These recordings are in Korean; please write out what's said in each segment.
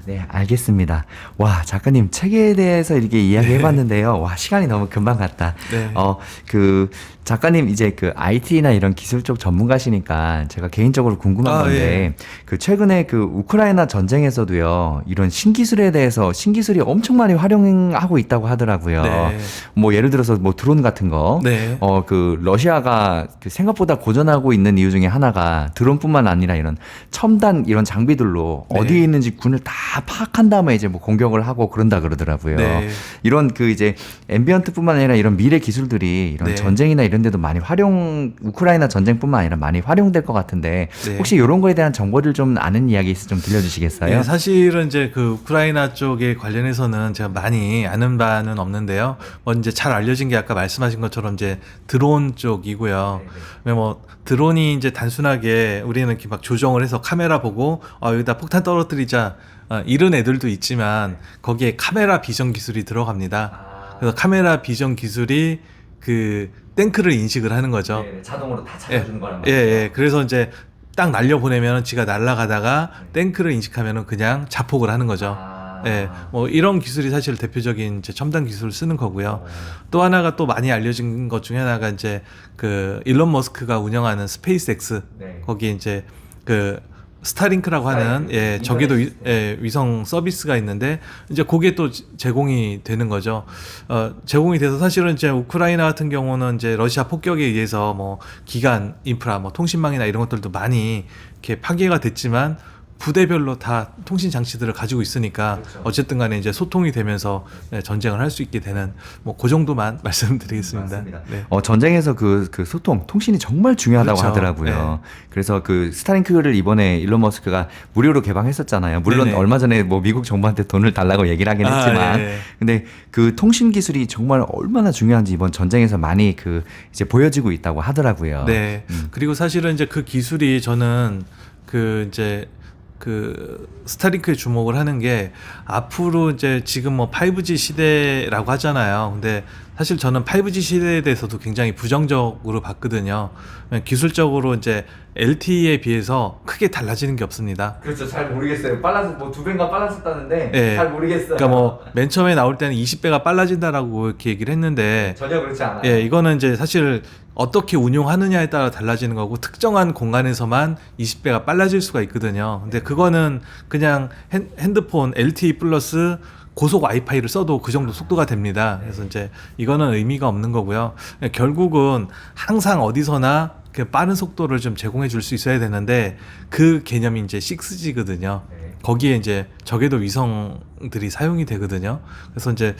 네, 알겠습니다. 와, 작가님 책에 대해서 이렇게 이야기해봤는데요. 와, 시간이 너무 금방 갔다. 네. 그 작가님 이제 그 IT나 이런 기술 쪽 전문가시니까 제가 개인적으로 궁금한 건데 예. 그 최근에 그 우크라이나 전쟁에서도요 이런 신기술에 대해서 신기술이 엄청 많이 활용하고 있다고 하더라고요. 네. 뭐 예를 들어서 뭐 드론 같은 거, 네. 그 러시아가 그 생각보다 고전하고 있는 이유 중에 하나가 드론뿐만 아니라 이런 첨단 이런 장비들로 네. 어디에 있는지 군을 다 파악한 다음에 이제 뭐 공격을 하고 그런다 그러더라고요. 네. 이런 그 이제 앰비언트뿐만 아니라 이런 미래 기술들이 이런 네. 전쟁이나 이런 데도 많이 우크라이나 전쟁뿐만 아니라 많이 활용될 것 같은데 네. 혹시 이런 거에 대한 정보를 좀 아는 이야기 있으면 좀 들려주시겠어요? 예, 사실은 이제 그 우크라이나 쪽에 관련해서는 제가 많이 아는 바는 없는데요. 이제 잘 알려진 게 아까 말씀하신 것처럼 이제 드론 쪽이고요. 뭐 드론이 이제 단순하게 우리는 이렇게 막 조정을 해서 카메라 보고 여기다 폭탄 떨어뜨리자 이런 애들도 있지만 거기에 카메라 비전 기술이 들어갑니다. 그래서 카메라 비전 기술이 그 탱크를 인식을 하는 거죠. 네, 자동으로 다 예, 예. 그래서 이제 딱 날려 보내면 지가 날아가다가 탱크를 인식하면은 그냥 자폭을 하는 거죠. 예, 뭐 이런 기술이 사실 대표적인 이제 첨단 기술을 쓰는 거고요. 또 하나가 또 많이 알려진 것 중에 하나가 이제 그 일론 머스크가 운영하는 스페이스X 거기에 이제 그 스타링크라고 하는 저기도 위성 서비스가 있는데 이제 그게 또 제공이 되는 거죠. 제공이 돼서 사실은 이제 우크라이나 같은 경우는 이제 러시아 폭격에 의해서 뭐 기간 인프라 뭐 통신망이나 이런 것들도 많이 이렇게 파괴가 됐지만 부대별로 다 통신 장치들을 가지고 있으니까 어쨌든 간에 이제 소통이 되면서 전쟁을 할 수 있게 되는 뭐 그 정도만 말씀드리겠습니다. 맞습니다. 네. 전쟁에서 그 소통, 통신이 정말 중요하다고 그렇죠. 하더라고요. 그래서 그 스타링크를 이번에 일론 머스크가 무료로 개방했었잖아요. 물론 네네. 얼마 전에 뭐 미국 정부한테 돈을 달라고 얘기를 하긴 했지만, 예. 근데 그 통신 기술이 정말 얼마나 중요한지 이번 전쟁에서 많이 그 이제 보여지고 있다고 하더라고요. 네. 그리고 사실은 이제 그 기술이 저는 그 이제 그 스타링크에 주목을 하는 게 앞으로 이제 지금 뭐 5G 시대라고 하잖아요. 근데 사실 저는 5G 시대에 대해서도 굉장히 부정적으로 봤거든요. 기술적으로 이제 LTE에 비해서 크게 달라지는 게 없습니다. 그렇죠. 잘 모르겠어요. 뭐 2배인가 빨라졌다는데 예. 잘 모르겠어요. 그러니까 뭐 맨 처음에 나올 때는 20배가 빨라진다라고 이렇게 얘기를 했는데 전혀 그렇지 않아요. 예, 이거는 이제 사실 어떻게 운용하느냐에 따라 달라지는 거고 특정한 공간에서만 20배가 빨라질 수가 있거든요. 근데 그거는 그냥 핸드폰 LTE 플러스 고속 와이파이를 써도 그 정도 속도가 됩니다. 그래서 이제 이거는 의미가 없는 거고요. 결국은 항상 어디서나 그 빠른 속도를 좀 제공해 줄 수 있어야 되는데 그 개념이 이제 6G거든요. 거기에 이제 적외도 위성들이 사용이 되거든요. 그래서 이제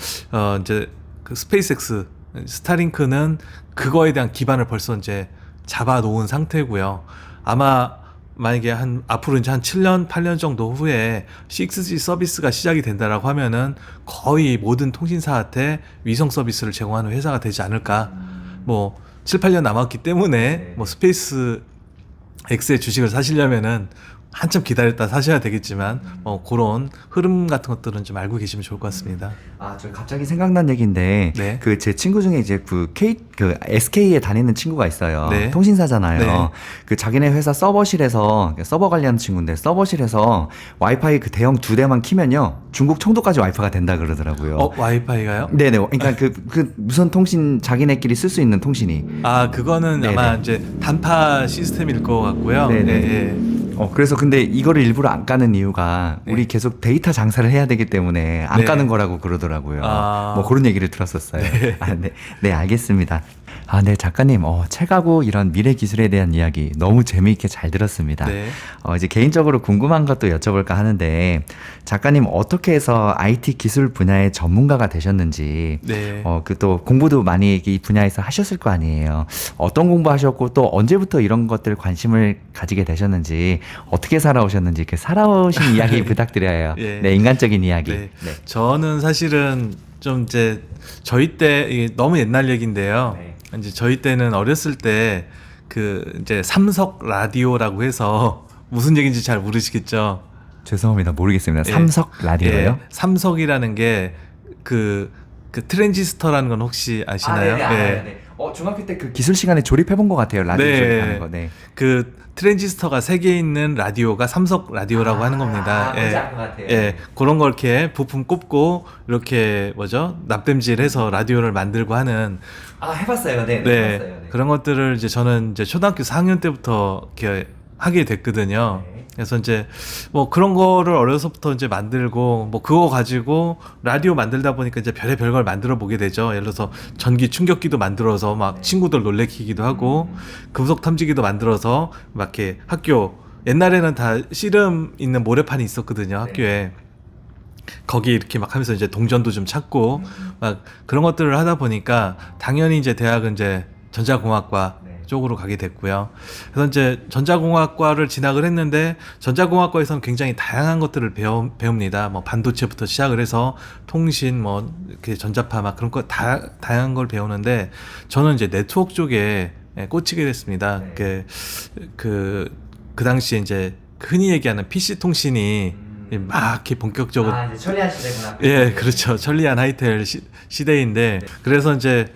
그 스페이스X 스타링크는 그거에 대한 기반을 벌써 이제 잡아 놓은 상태고요. 아마 만약에 앞으로 이제 한 7년, 8년 정도 후에 6G 서비스가 시작이 된다라고 하면은 거의 모든 통신사한테 위성 서비스를 제공하는 회사가 되지 않을까. 뭐 7, 8년 남았기 때문에 뭐 스페이스 X의 주식을 사시려면은 한참 기다렸다 사셔야 되겠지만 그런 흐름 같은 것들은 좀 알고 계시면 좋을 것 같습니다. 저 갑자기 생각난 얘기인데 네. 그 제 친구 중에 이제 그 SK에 다니는 친구가 있어요. 네. 통신사잖아요. 네. 그 자기네 회사 서버실에서 서버 관리하는 친구인데 서버실에서 와이파이 그 대형 2대만 키면요 중국 청도까지 와이파이가 된다 그러더라고요. 와이파이가요? 네네. 그러니까 그 무선 통신 자기네끼리 쓸 수 있는 통신이. 그거는 네네. 아마 이제 단파 시스템일 것 같고요. 네네. 예. 그래서 근데 이거를 일부러 안 까는 이유가 우리 계속 데이터 장사를 해야 되기 때문에 안 네. 까는 거라고 그러더라고요. 뭐 그런 얘기를 들었었어요. 네, 알겠습니다. 네, 작가님, 책하고 이런 미래 기술에 대한 이야기 너무 재미있게 잘 들었습니다. 네. 이제 개인적으로 궁금한 것도 여쭤볼까 하는데, 작가님 어떻게 해서 IT 기술 분야의 전문가가 되셨는지, 네. 그 또 공부도 많이 이 분야에서 하셨을 거 아니에요. 어떤 공부하셨고 또 언제부터 이런 것들 관심을 가지게 되셨는지, 어떻게 살아오셨는지, 이렇게 살아오신 이야기 부탁드려요. 예. 네, 인간적인 이야기. 네. 저는 사실은 좀 이제 저희 때 이게 너무 옛날 얘기인데요. 네. 이제 저희 때는 어렸을 때 그 이제 삼석 라디오라고 해서 무슨 얘기인지 잘 모르시겠죠? 죄송합니다. 모르겠습니다. 예. 삼석 라디오요? 예, 삼석이라는 게 그 트랜지스터라는 건 혹시 아시나요? 네. 중학교 때 그 기술 시간에 조립해 본 것 같아요. 라디오 네. 조립하는 거. 네. 그 트랜지스터가 3개 있는 라디오가 삼석 라디오라고 하는 겁니다. 뭔지 알 것 같아요. 예, 그런 걸 이렇게 부품 꼽고 이렇게 납땜질해서 라디오를 만들고 하는 해봤어요. 네. 네, 해봤어요. 네. 그런 것들을 이제 저는 이제 초등학교 4학년 때부터 이렇게 하게 됐거든요. 네. 그래서 이제 뭐 그런 거를 어려서부터 이제 만들고 뭐 그거 가지고 라디오 만들다 보니까 이제 별의별 걸 만들어 보게 되죠. 예를 들어서 전기 충격기도 만들어서 막 네. 친구들 놀래키기도 하고 금속 탐지기도 만들어서 막 이렇게 학교 옛날에는 다 씨름 있는 모래판이 있었거든요. 학교에. 거기 이렇게 막 하면서 이제 동전도 좀 찾고 막 그런 것들을 하다 보니까 당연히 이제 대학은 이제 전자공학과 네. 쪽으로 가게 됐고요. 그래서 이제 전자공학과를 진학을 했는데 전자공학과에서는 굉장히 다양한 것들을 배웁니다. 뭐 반도체부터 시작을 해서 통신 뭐 이렇게 전자파 막 그런 거 다양한 걸 배우는데 저는 이제 네트워크 쪽에 꽂히게 됐습니다. 네. 그 당시에 이제 흔히 얘기하는 PC 통신이 막 이렇게 본격적으로 이제 천리안 시대구나. 예, 그렇죠. 천리안 하이텔 시대인데 그래서 이제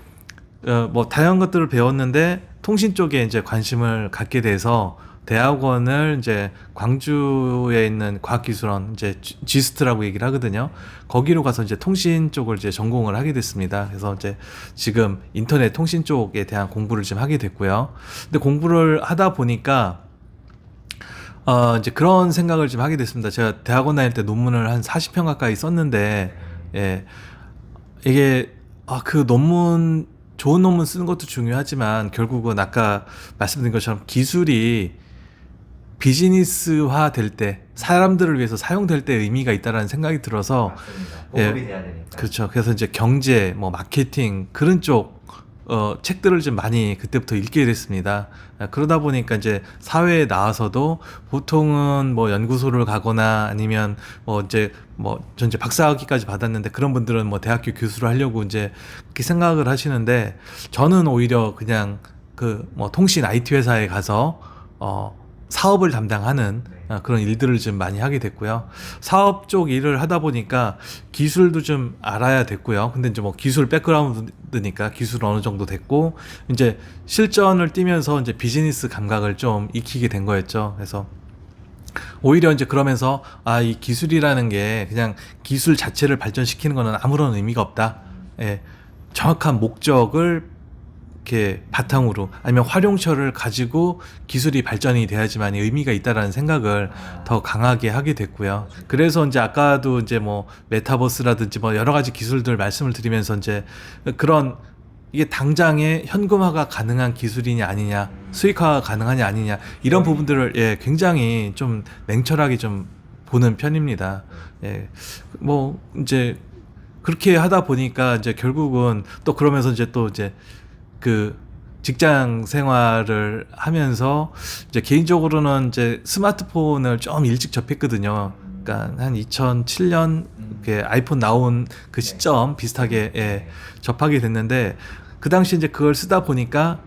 뭐 다양한 것들을 배웠는데 통신 쪽에 이제 관심을 갖게 돼서 대학원을 이제 광주에 있는 과학기술원 이제 G스트라고 얘기를 하거든요. 거기로 가서 이제 통신 쪽을 이제 전공을 하게 됐습니다. 그래서 이제 지금 인터넷 통신 쪽에 대한 공부를 좀 하게 됐고요. 근데 공부를 하다 보니까 이제 그런 생각을 좀 하게 됐습니다. 제가 대학원 다닐 때 논문을 한 40편 가까이 썼는데, 예, 이게, 그 논문, 좋은 논문 쓰는 것도 중요하지만, 결국은 아까 말씀드린 것처럼 기술이 비즈니스화 될 때, 사람들을 위해서 사용될 때 의미가 있다라는 생각이 들어서, 맞습니다. 예, 보급이 돼야 되니까. 그렇죠. 그래서 이제 경제, 뭐, 마케팅, 그런 쪽, 책들을 좀 많이 그때부터 읽게 됐습니다. 그러다 보니까 이제 사회에 나와서도 보통은 뭐 연구소를 가거나 아니면 뭐 이제 전 이제 박사학위까지 받았는데 그런 분들은 뭐 대학교 교수를 하려고 이제 그렇게 생각을 하시는데 저는 오히려 그냥 그 뭐 통신 IT 회사에 가서 사업을 담당하는 그런 일들을 좀 많이 하게 됐고요. 사업 쪽 일을 하다 보니까 기술도 좀 알아야 됐고요. 근데 이제 뭐 기술 백그라운드니까 기술은 어느 정도 됐고 이제 실전을 뛰면서 이제 비즈니스 감각을 좀 익히게 된 거였죠. 그래서 오히려 이제 그러면서 이 기술이라는 게 그냥 기술 자체를 발전시키는 거는 아무런 의미가 없다. 예, 정확한 목적을 이렇게 바탕으로 아니면 활용처를 가지고 기술이 발전이 돼야지만 의미가 있다라는 생각을 더 강하게 하게 됐고요. 그래서 이제 아까도 이제 뭐 메타버스라든지 뭐 여러 가지 기술들 말씀을 드리면서 이제 그런 이게 당장에 현금화가 가능한 기술이냐 아니냐, 수익화가 가능하냐 아니냐 이런 부분들을 굉장히 좀 냉철하게 좀 보는 편입니다. 예, 뭐 이제 그렇게 하다 보니까 이제 결국은 또 그러면서 이제 또 이제 그 직장 생활을 하면서 이제 개인적으로는 이제 스마트폰을 좀 일찍 접했거든요. 그러니까 한 2007년 아이폰 나온 그 시점 비슷하게 접하게 됐는데 그 당시 이제 그걸 쓰다 보니까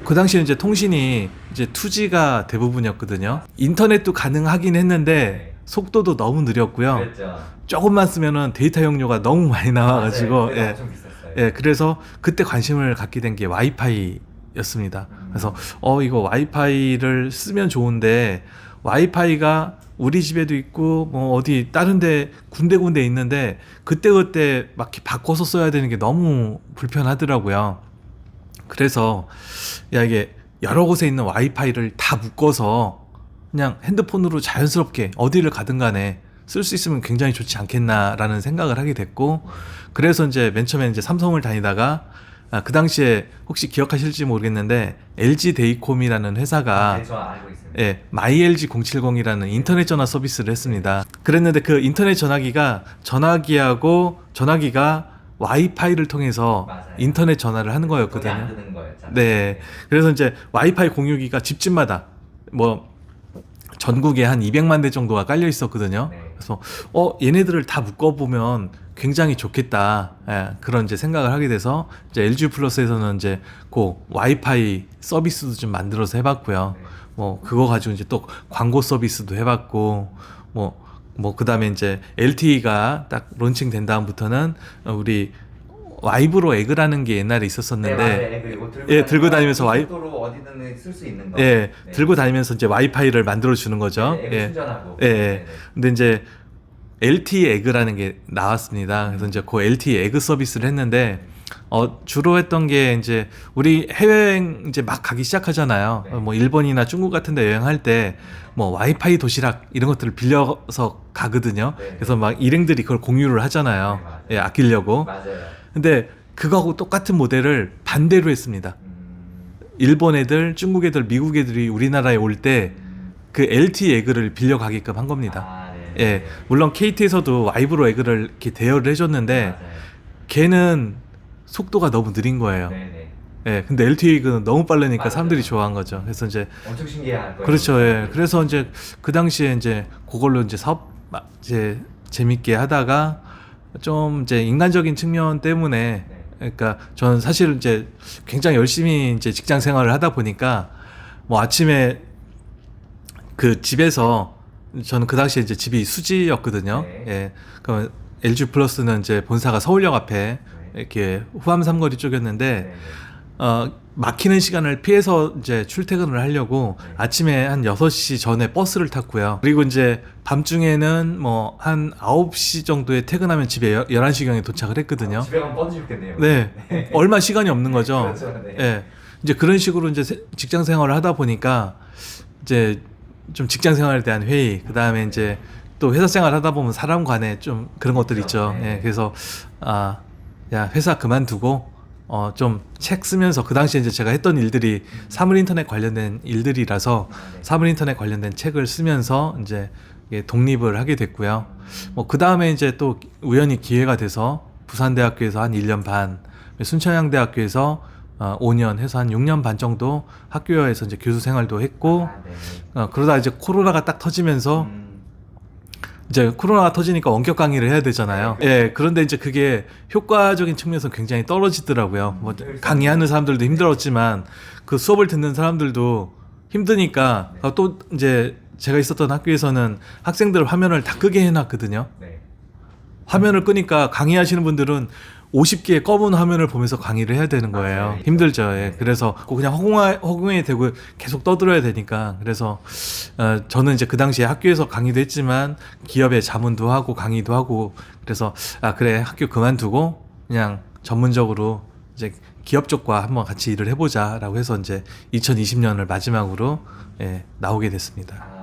그 당시에 이제 통신이 이제 2G가 대부분이었거든요. 인터넷도 가능하긴 했는데 속도도 너무 느렸고요. 그랬죠. 조금만 쓰면은 데이터 용료가 너무 많이 나와가지고 맞아요. 엄청 비쌌어요. 그래서 그때 관심을 갖게 된 게 와이파이였습니다. 그래서 이거 와이파이를 쓰면 좋은데 와이파이가 우리 집에도 있고 뭐 어디 다른데 군데군데 있는데 그때그때 막 이렇게 바꿔서 써야 되는 게 너무 불편하더라고요. 그래서 이게 여러 곳에 있는 와이파이를 다 묶어서 그냥 핸드폰으로 자연스럽게 어디를 가든 간에 쓸 수 있으면 굉장히 좋지 않겠나라는 생각을 하게 됐고 그래서 이제 맨 처음에 이제 삼성을 다니다가 그 당시에 혹시 기억하실지 모르겠는데 LG 데이콤이라는 회사가 저 알고 있습니다. 마이LG 070이라는 인터넷 전화 서비스를 했습니다. 그랬는데 그 인터넷 전화기가 와이파이를 통해서 맞아요. 인터넷 전화를 하는 거기 거였거든요. 안 뜨는 거였잖아요. 네. 그래서 이제 와이파이 공유기가 집집마다 뭐 전국에 한 200만 대 정도가 깔려 있었거든요. 네. 그래서 얘네들을 다 묶어보면 굉장히 좋겠다. 그런 이제 생각을 하게 돼서 이제 LG 플러스에서는 이제 그 와이파이 서비스도 좀 만들어서 해봤고요. 네. 뭐 그거 가지고 이제 또 광고 서비스도 해봤고 뭐 그다음에 이제 LTE가 딱 론칭된 다음부터는 우리 와이브로 에그라는 게 옛날에 네, 있었었는데 맞아요. 이거 들고 예, 들고 다니면서 와이 도로 어디든 쓸 수 있는 거. 예, 네. 들고 다니면서 이제 와이파이를 만들어 주는 거죠. 네, 에그 예. 충전하고. 예. 네, 근데 이제 LTE 에그라는 게 나왔습니다. 그래서 이제 그 LTE 에그 서비스를 했는데 주로 했던 게 이제 우리 해외여행 이제 막 가기 시작하잖아요. 네. 뭐 일본이나 중국 같은 데 여행할 때 뭐 와이파이 도시락 이런 것들을 빌려서 가거든요. 네. 그래서 막 일행들이 그걸 공유를 하잖아요. 네, 맞아요. 예, 아끼려고. 맞아요. 근데 그거하고 똑같은 모델을 반대로 했습니다. 일본 애들, 중국 애들, 미국 애들이 우리나라에 올 때 그 LTE 에그를 빌려 가게끔 한 겁니다. 아, 네. 예, 물론 KT에서도 와이브로 에그를 이렇게 대여를 해줬는데 맞아요. 걔는 속도가 너무 느린 거예요. 네네. 예, 근데 LTE 에그는 너무 빠르니까 맞아요. 사람들이 좋아한 거죠. 그래서 이제 엄청 신기할 거예요. 그렇죠. 예, 그래서 이제 그 당시에 이제 그걸로 이제 사업 이제 재밌게 하다가 좀 이제 인간적인 측면 때문에 네. 그러니까 저는 사실 이제 굉장히 열심히 이제 직장 생활을 하다 보니까 뭐 아침에 그 집에서 저는 그 당시에 이제 집이 수지였거든요. 네. 예. 그럼 LG 플러스는 이제 본사가 서울역 앞에 네. 이렇게 후암 삼거리 쪽이었는데 네네. 막히는 시간을 피해서 이제 출퇴근을 하려고 네. 아침에 한 6시 전에 버스를 탔고요. 그리고 이제 밤중에는 뭐 한 9시 정도에 퇴근하면 집에 11시경에 도착을 했거든요. 집에 가면 뻗어 죽겠네요. 네. 얼마 시간이 없는 거죠. 그렇죠. 네. 예. 이제 그런 식으로 이제 직장 생활을 하다 보니까 이제 좀 직장 생활에 대한 회의, 그 다음에 이제 또 회사 생활 하다 보면 사람 간에 좀 그런 것들 있죠. 네. 예. 그래서 야, 회사 그만두고 좀 책 쓰면서 그 당시에 이제 제가 했던 일들이 사물 인터넷 관련된 일들이라서 네. 사물 인터넷 관련된 책을 쓰면서 이제 이게 독립을 하게 됐고요. 뭐 그 다음에 이제 또 우연히 기회가 돼서 부산대학교에서 한 1년 반, 순천향대학교에서 5년 해서 한 6년 반 정도 학교에서 이제 교수 생활도 했고 아, 네. 그러다 이제 코로나가 딱 터지면서 음, 이제 코로나가 터지니까 원격 강의를 해야 되잖아요. 예, 그런데 이제 그게 효과적인 측면에서 굉장히 떨어지더라고요. 뭐 강의하는 사람들도 힘들었지만 그 수업을 듣는 사람들도 힘드니까 또 이제 제가 있었던 학교에서는 학생들 화면을 다 끄게 해놨거든요. 네. 화면을 끄니까 강의하시는 분들은 50개의 검은 화면을 보면서 강의를 해야 되는 거예요. 맞아요. 힘들죠. 예. 그래서 그냥 허공에 대고 계속 떠들어야 되니까. 그래서 저는 이제 그 당시에 학교에서 강의도 했지만 기업에 자문도 하고 강의도 하고 그래서 그래 학교 그만두고 그냥 전문적으로 이제 기업 쪽과 한번 같이 일을 해보자라고 해서 이제 2020년을 마지막으로 나오게 됐습니다.